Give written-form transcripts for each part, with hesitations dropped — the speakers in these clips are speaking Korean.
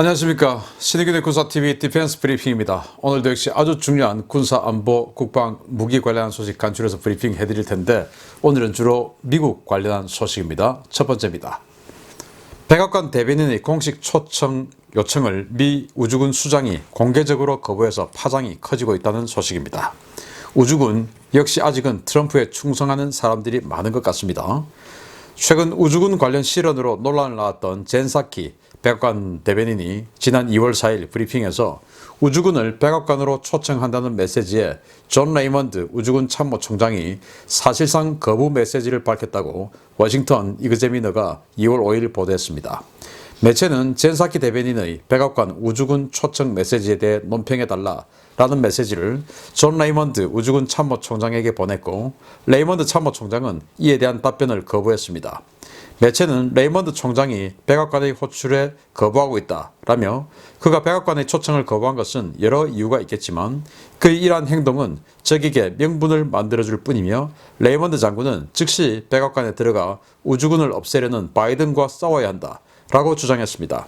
안녕하십니까. 신의균의 군사TV 디펜스 브리핑입니다. 오늘도 역시 아주 중요한 군사 안보 국방 무기 관련한 소식 간추려서 브리핑 해드릴 텐데 오늘은 주로 미국 관련한 소식입니다. 첫 번째입니다. 백악관 대변인의 공식 초청 요청을 미 우주군 수장이 공개적으로 거부해서 파장이 커지고 있다는 소식입니다. 우주군 역시 아직은 트럼프에 충성하는 사람들이 많은 것 같습니다. 최근 우주군 관련 실언으로 논란을 낳았던 젠 사키 백악관 대변인이 지난 2월 4일 브리핑에서 우주군을 백악관으로 초청한다는 메시지에 존 레이먼드 우주군 참모총장이 사실상 거부 메시지를 밝혔다고 워싱턴 이그제미너가 2월 5일 보도했습니다. 매체는 젠 사키 대변인의 백악관 우주군 초청 메시지에 대해 논평해달라 라는 메시지를 존 레이먼드 우주군 참모총장에게 보냈고 레이먼드 참모총장은 이에 대한 답변을 거부했습니다. 매체는 레이먼드 총장이 백악관의 호출에 거부하고 있다 라며 그가 백악관의 초청을 거부한 것은 여러 이유가 있겠지만 그의 이러한 행동은 적에게 명분을 만들어줄 뿐이며 레이먼드 장군은 즉시 백악관에 들어가 우주군을 없애려는 바이든과 싸워야 한다 라고 주장했습니다.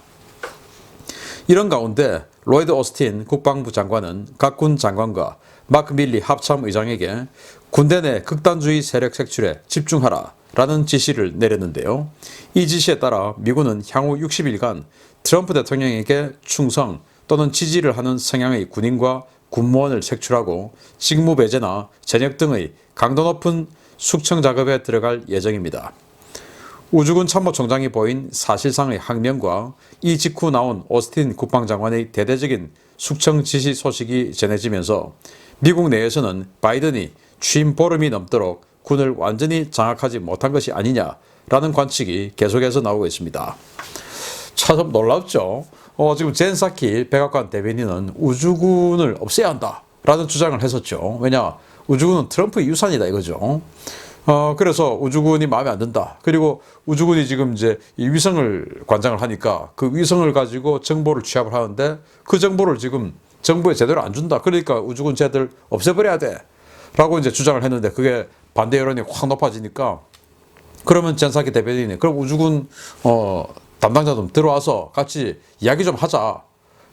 이런 가운데 로이드 오스틴 국방부 장관은 각 군 장관과 마크 밀리 합참의장에게 군대 내 극단주의 세력 색출에 집중하라 라는 지시를 내렸는데요. 이 지시에 따라 미군은 향후 60일간 트럼프 대통령에게 충성 또는 지지를 하는 성향의 군인과 군무원을 색출하고 직무배제나 전역 등의 강도 높은 숙청 작업에 들어갈 예정입니다. 우주군 참모총장이 보인 사실상의 항명과 이 직후 나온 오스틴 국방장관의 대대적인 숙청 지시 소식이 전해지면서 미국 내에서는 바이든이 취임 보름이 넘도록 군을 완전히 장악하지 못한 것이 아니냐라는 관측이 계속해서 나오고 있습니다. 참 놀랍죠. 지금 젠 사키 백악관 대변인은 우주군을 없애야 한다라는 주장을 했었죠. 왜냐? 우주군은 트럼프의 유산이다 이거죠. 그래서 우주군이 마음에 안 든다. 그리고 우주군이 지금 이제 이 위성을 관장을 하니까 그 위성을 가지고 정보를 취합을 하는데 그 정보를 지금 정부에 제대로 안 준다. 그러니까 우주군 쟤들 없애버려야 돼. 라고 이제 주장을 했는데 그게 반대 여론이 확 높아지니까 그러면 젠 사키 대변인이 그럼 우주군 담당자 좀 들어와서 같이 이야기 좀 하자.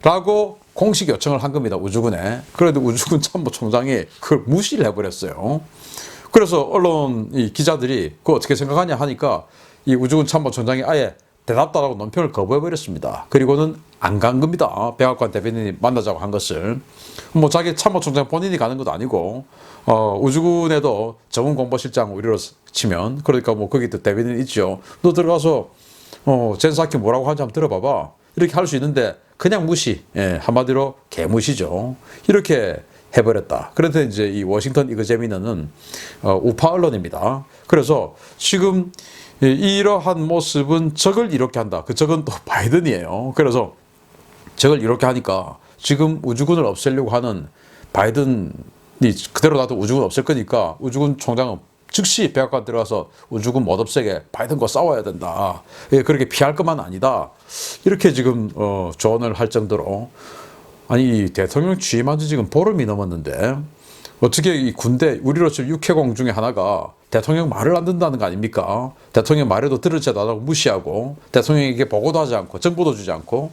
라고 공식 요청을 한 겁니다. 우주군에. 그런데 우주군 참모총장이 그걸 무시를 해버렸어요. 그래서 언론 기자들이 그거 어떻게 생각하냐 하니까 이 우주군 참모총장이 아예 대답도 안 하고 논평을 거부해버렸습니다. 그리고는 안 간 겁니다. 백악관 대변인이 만나자고 한 것을. 뭐 자기 참모총장 본인이 가는 것도 아니고 우주군에도 전문공보실장 우리로 치면 그러니까 뭐 거기 또 대변인 있죠. 너 들어가서 젠 사키 뭐라고 하는지 한번 들어봐봐. 이렇게 할 수 있는데 그냥 무시. 한마디로 개무시죠. 이렇게 해버렸다. 그런데 이제 이 워싱턴 이그제미너는 우파 언론입니다. 그래서 지금 이러한 모습은 적을 이렇게 한다. 그 적은 또 바이든이에요. 그래서 적을 이렇게 하니까 지금 우주군을 없애려고 하는 바이든이 그대로 놔도 우주군 없앨 거니까 우주군 총장은 즉시 백악관 들어가서 우주군 못 없애게 바이든과 싸워야 된다. 그렇게 피할 것만 아니다. 이렇게 지금 조언을 할 정도로 아니 대통령 취임한 지 지금 보름이 넘었는데 어떻게 이 군대 우리로 치면 육해공 중에 하나가 대통령 말을 안 듣는다는 거 아닙니까? 대통령 말에도 들을 채도 안 하고 무시하고 대통령에게 보고도 하지 않고 정보도 주지 않고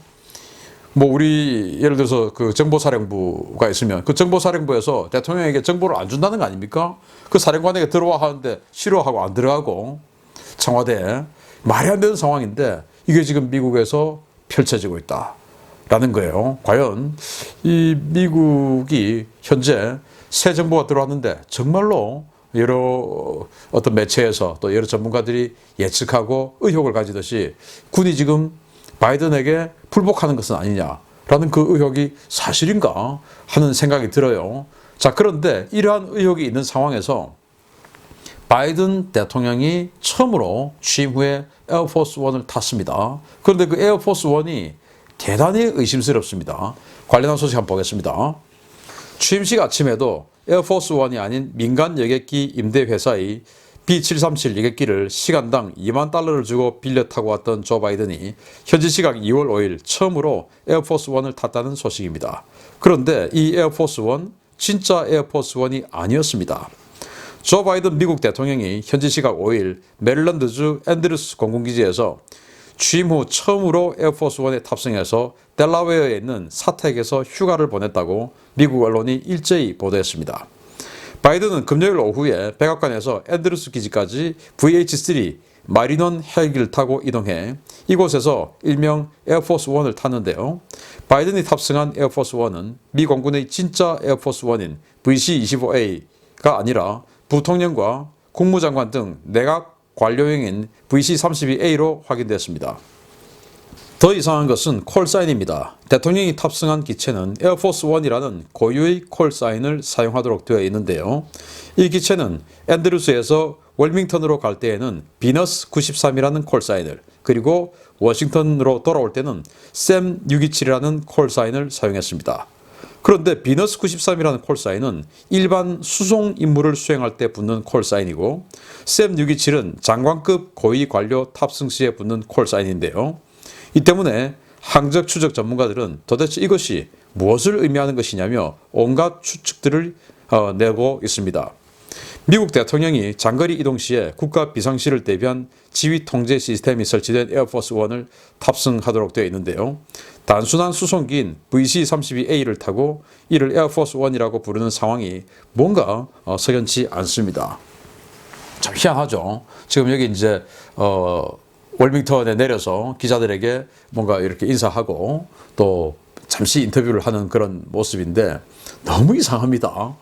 뭐 우리 예를 들어서 그 정보사령부가 있으면 그 정보사령부에서 대통령에게 정보를 안 준다는 거 아닙니까? 그 사령관에게 들어와 하는데 싫어하고 안 들어가고 청와대에 말이 안 되는 상황인데 이게 지금 미국에서 펼쳐지고 있다. 라는 거예요. 과연 이 미국이 현재 새 정부가 들어왔는데 정말로 여러 어떤 매체에서 또 여러 전문가들이 예측하고 의혹을 가지듯이 군이 지금 바이든에게 불복하는 것은 아니냐라는 그 의혹이 사실인가 하는 생각이 들어요. 자, 그런데 이러한 의혹이 있는 상황에서 바이든 대통령이 처음으로 취임 후에 에어포스 1을 탔습니다. 그런데 그 에어포스 1이 대단히 의심스럽습니다. 관련한 소식 한번 보겠습니다. 취임식 아침에도 에어포스 1이 아닌 민간 여객기 임대 회사의 B737 여객기를 시간당 $20,000를 주고 빌려 타고 왔던 조 바이든이 현지 시각 2월 5일 처음으로 에어포스 1을 탔다는 소식입니다. 그런데 이 에어포스 1 진짜 에어포스 1이 아니었습니다. 조 바이든 미국 대통령이 현지 시각 5일 메릴랜드주 앤드루스 공군기지에서 취임 후 처음으로 에어포스 원에 탑승해서 델라웨어에 있는 사택에서 휴가를 보냈다고 미국 언론이 일제히 보도했습니다. 바이든은 금요일 오후에 백악관에서 앤드루스 기지까지 VH-3 마리넌 헬기를 타고 이동해 이곳에서 일명 에어포스 원을 탔는데요. 바이든이 탑승한 에어포스 원은 미 공군의 진짜 에어포스 원인 VC-25A가 아니라 부통령과 국무장관 등 내각 관료용인 VC-32A로 확인됐습니다. 더 이상한 것은 콜사인입니다. 대통령이 탑승한 기체는 에어포스 원이라는 고유의 콜사인을 사용하도록 되어 있는데요. 이 기체는 앤드루스에서 월밍턴으로 갈 때에는 비너스 93이라는 콜사인을, 그리고 워싱턴으로 돌아올 때는 샘 627이라는 콜사인을 사용했습니다. 그런데 비너스 93이라는 콜사인은 일반 수송 임무를 수행할 때 붙는 콜사인이고, 샘 627은 장관급 고위 관료 탑승 시에 붙는 콜사인인데요. 이 때문에 항적 추적 전문가들은 도대체 이것이 무엇을 의미하는 것이냐며 온갖 추측들을 내고 있습니다. 미국 대통령이 장거리 이동 시에 국가 비상시를 대비한 지휘 통제 시스템이 설치된 에어포스 원을 탑승하도록 되어 있는데요. 단순한 수송기인 VC-32A를 타고 이를 에어포스 원이라고 부르는 상황이 뭔가 석연치 않습니다. 참 희한하죠. 지금 여기 이제 월밍턴에 내려서 기자들에게 뭔가 이렇게 인사하고 또 잠시 인터뷰를 하는 그런 모습인데 너무 이상합니다.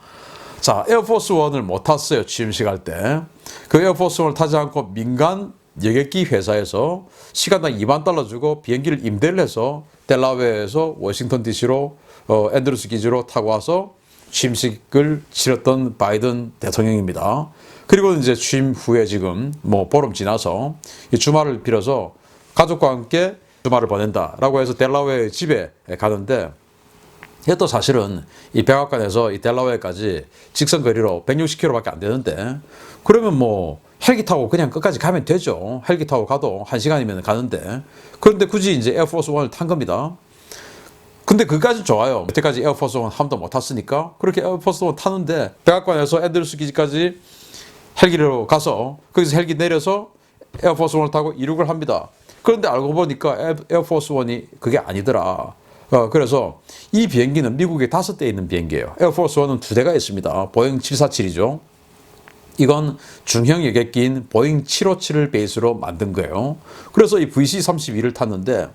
자, 에어포스 원을 못 탔어요. 취임식 할 때. 그 에어포스 원을 타지 않고 민간 여객기 회사에서 시간당 $20,000 주고 비행기를 임대를 해서 델라웨어에서 워싱턴 DC로 앤드루스 기지로 타고 와서 취임식을 치렀던 바이든 대통령입니다. 그리고 이제 취임 후에 지금 뭐 보름 지나서 이 주말을 빌어서 가족과 함께 주말을 보낸다라고 해서 델라웨어 집에 가는데, 이것도 사실은 이 백악관에서 이 델라웨어까지 직선 거리로 160km밖에 안 되는데, 그러면 뭐 헬기 타고 그냥 끝까지 가면 되죠. 헬기 타고 가도 1시간이면 가는데, 그런데 굳이 이제 에어포스 원을 탄 겁니다. 근데 그까지 좋아요. 여태까지 에어포스 원 한 번도 못 탔으니까. 그렇게 에어포스 원 타는데 백악관에서 앤드루스 기지까지 헬기로 가서 거기서 헬기 내려서 에어포스 원을 타고 이륙을 합니다. 그런데 알고 보니까 에어포스 원이 그게 아니더라. 그래서 이 비행기는 미국에 5대 있는 비행기예요. 에어포스 원은 2대가 있습니다. 보잉 747이죠. 이건 중형 여객기인 보잉 757을 베이스로 만든 거예요. 그래서 이 VC-32를 탔는데,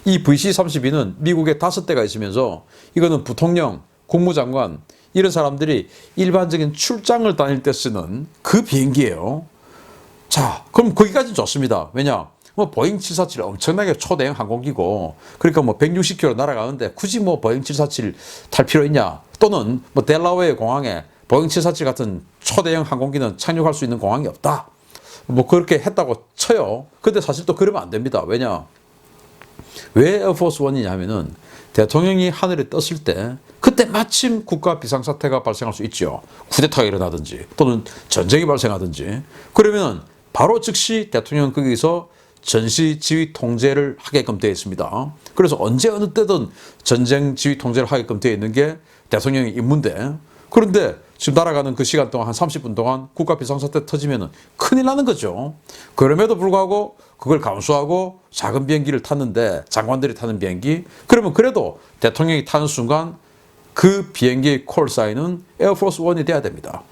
이 VC-32는 미국에 5대가 있으면서 이거는 부통령, 국무장관 이런 사람들이 일반적인 출장을 다닐 때 쓰는 그 비행기예요. 자, 그럼 거기까지는 좋습니다. 왜냐? 뭐 보잉 747 엄청나게 초대형 항공기고, 그러니까 뭐 160km 날아가는데 굳이 뭐 보잉 747 탈 필요 있냐? 또는 뭐 델라웨어 공항에 보잉 747 같은 초대형 항공기는 착륙할 수 있는 공항이 없다. 뭐 그렇게 했다고 쳐요. 근데 사실 또 그러면 안 됩니다. 왜냐? 왜 에어포스 원이냐 하면은 대통령이 하늘에 떴을 때 그때 마침 국가 비상사태가 발생할 수 있죠. 쿠데타가 일어나든지 또는 전쟁이 발생하든지, 그러면 바로 즉시 대통령은 거기서 전시 지휘 통제를 하게끔 되어 있습니다. 그래서 언제 어느 때든 전쟁 지휘 통제를 하게끔 되어 있는 게 대통령의 임무인데, 그런데 지금 날아가는 그 시간 동안 한 30분 동안 국가 비상사태 터지면 큰일 나는 거죠. 그럼에도 불구하고 그걸 감수하고 작은 비행기를 탔는데, 장관들이 타는 비행기, 그러면 그래도 대통령이 타는 순간 그 비행기의 콜사인은 에어포스 원이 돼야 됩니다.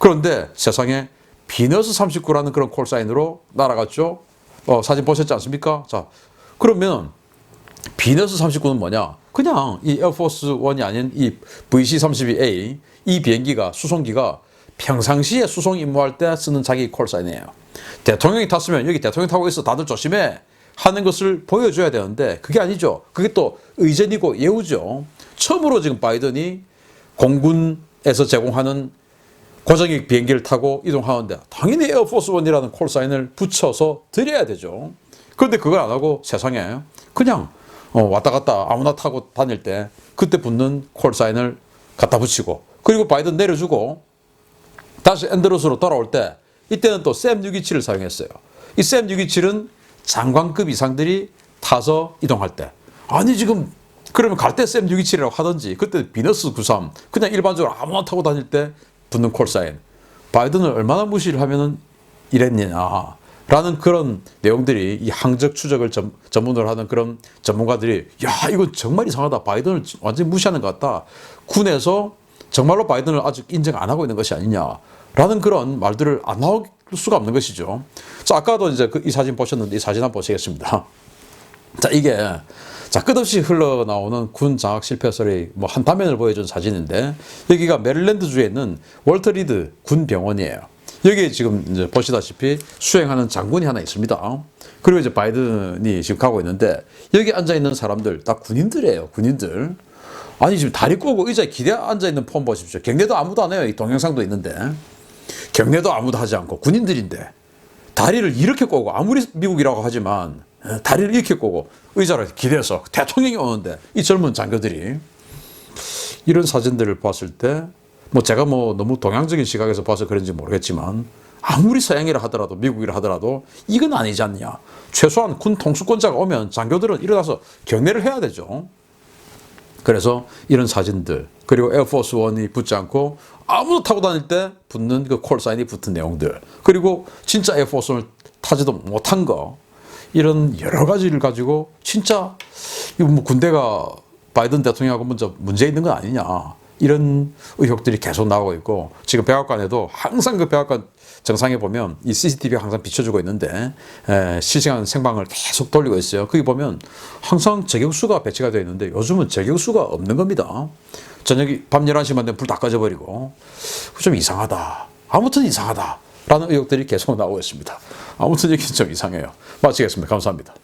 그런데 세상에 비너스 39라는 그런 콜사인으로 날아갔죠. 사진 보셨지 않습니까? 자, 그러면 비너스 39는 뭐냐? 그냥 이 에어포스 원이 아닌 이 VC-32A, 이 비행기가, 수송기가 평상시에 수송 임무할 때 쓰는 자기 콜사인이에요. 대통령이 탔으면 여기 대통령 타고 있어, 다들 조심해 하는 것을 보여줘야 되는데 그게 아니죠. 그게 또 의전이고 예우죠. 처음으로 지금 바이든이 공군에서 제공하는 고정익 비행기를 타고 이동하는데 당연히 에어포스 원이라는 콜사인을 붙여서 드려야 되죠. 그런데 그걸 안 하고 세상에 그냥 왔다 갔다 아무나 타고 다닐 때 그때 붙는 콜사인을 갖다 붙이고, 그리고 바이든 내려주고 다시 앤드루스로 돌아올 때 이때는 또 샘 627을 사용했어요. 이 샘 627은 장관급 이상들이 타서 이동할 때, 아니 지금 그러면 갈 때 샘 627이라고 하든지 그때 비너스 93 그냥 일반적으로 아무나 타고 다닐 때 붙는 콜사인, 바이든을 얼마나 무시를 하면은 이랬느냐. 라는 그런 내용들이 이 항적 추적을 전문으로 하는 그런 전문가들이 야 이건 정말 이상하다. 바이든을 완전히 무시하는 것 같다. 군에서 정말로 바이든을 아직 인정 안 하고 있는 것이 아니냐라는 그런 말들을 안 나올 수가 없는 것이죠. 자, 아까도 이제 이 사진 보셨는데 이 사진 한번 보시겠습니다. 자, 이게 자, 끝없이 흘러나오는 군 장악 실패설의 뭐 한 단면을 보여준 사진인데 여기가 메릴랜드주에 있는 월터 리드 군 병원이에요. 여기에 지금 이제 보시다시피 수행하는 장군이 하나 있습니다. 그리고 이제 바이든이 지금 가고 있는데 여기 앉아 있는 사람들 다 군인들이에요. 군인들. 아니 지금 다리 꼬고 의자에 기대 앉아 있는 폼 보십시오. 경례도 아무도 안 해요. 이 동영상도 있는데 경례도 아무도 하지 않고 군인들인데 다리를 이렇게 꼬고 아무리 미국이라고 하지만 다리를 이렇게 꼬고 의자를 기대서 대통령이 오는데 이 젊은 장교들이 이런 사진들을 봤을 때 뭐 제가 뭐 너무 동양적인 시각에서 봐서 그런지 모르겠지만 아무리 서양이라 하더라도 미국이라 하더라도 이건 아니지 않냐. 최소한 군 통수권자가 오면 장교들은 일어나서 경례를 해야 되죠. 그래서 이런 사진들 그리고 에어포스 원이 붙지 않고 아무도 타고 다닐 때 붙는 그 콜사인이 붙은 내용들 그리고 진짜 에어포스 원을 타지도 못한 거 이런 여러 가지를 가지고 진짜 이거 뭐 군대가 바이든 대통령하고 먼저 문제 있는 건 아니냐 이런 의혹들이 계속 나오고 있고 지금 백악관에도 항상 그 백악관 정상에 보면 이 CCTV가 항상 비춰주고 있는데 실시간 생방을 계속 돌리고 있어요. 거기 보면 항상 저격수가 배치가 되어 있는데 요즘은 저격수가 없는 겁니다. 저녁이 밤 11시만 되면 불 다 꺼져버리고 좀 이상하다. 아무튼 이상하다. 라는 의혹들이 계속 나오고 있습니다. 아무튼 여기 좀 이상해요. 마치겠습니다. 감사합니다.